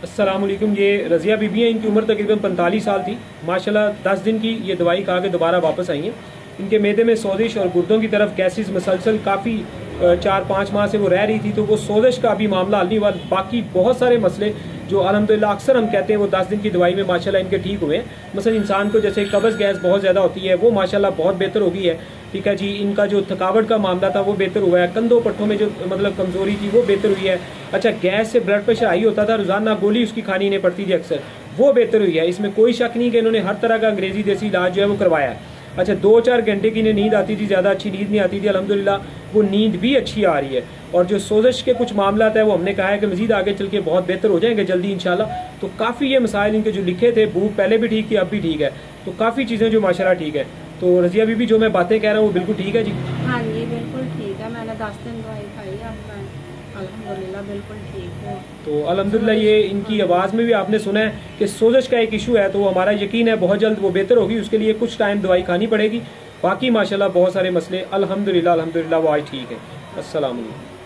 अस्सलामुअलैकुम। ये रज़िया बीबी हैं, इनकी उम्र तकरीबन 45 साल थी। माशाल्लाह 10 दिन की ये दवाई खा के दोबारा वापस आई हैं। इनके मैदे में सोजिश और गुर्दों की तरफ गैसेस मसलसल काफ़ी 4-5 माह से वो रह रही थी, तो वो सोजिश का अभी मामला हल नहीं हुआ। बाकी बहुत सारे मसले जो अल्हम्दुलिल्लाह अक्सर हम कहते हैं वो 10 दिन की दवाई में माशाल्लाह इनके ठीक हुए हैं। मसलन इंसान को जैसे कब्ज़ गैस बहुत ज़्यादा होती है, वो माशाल्लाह बहुत बेहतर हो गई है। ठीक है जी। इनका जो थकावट का मामला था वो बेहतर हुआ है। कंधों पट्टों में जो मतलब कमज़ोरी थी वो बेहतर हुई है। अच्छा, गैस से ब्लड प्रेशर हाई होता था, रोज़ाना गोली उसकी खानी नहीं पड़ती थी अक्सर, वो बेहतर हुई है। इसमें कोई शक नहीं कि इन्होंने हर तरह का अंग्रेज़ी देसी इलाज जो है वो करवाया है। अच्छा, 2-4 घंटे की इन्हें नींद आती थी, ज़्यादा अच्छी नींद नहीं आती थी। अल्हम्दुलिल्लाह वो नींद भी अच्छी आ रही है। और जो सोजिश के कुछ मामला है वो हमने कहा है कि मज़ीद आगे चल के बहुत बेहतर हो जाएंगे जल्दी इंशाल्लाह। तो काफ़ी ये मसाइल इनके जो लिखे थे, भूख पहले भी ठीक थी, अब भी ठीक है, तो काफ़ी चीज़ें जो माशाल्लाह ठीक है। तो रज़िया बीबी जो मैं बातें कह रहा हूँ वो बिल्कुल ठीक है जी? हाँ जी, बिल्कुल ठीक है। मैंने 10 दिन दवाई खाई है, अब मैं अल्हम्दुलिल्लाह बिल्कुल ठीक हूँ। तो अल्हम्दुलिल्लाह ये इनकी आवाज़ में भी आपने सुना है कि सोजिश का एक इशू है, तो हमारा यकीन है बहुत जल्द वो बेहतर होगी। उसके लिए कुछ टाइम दवाई खानी पड़ेगी। बाकी माशाल्लाह बहुत सारे मसले अल्हम्दुलिल्लाह वो आज ठीक है। अस्सलाम वालेकुम।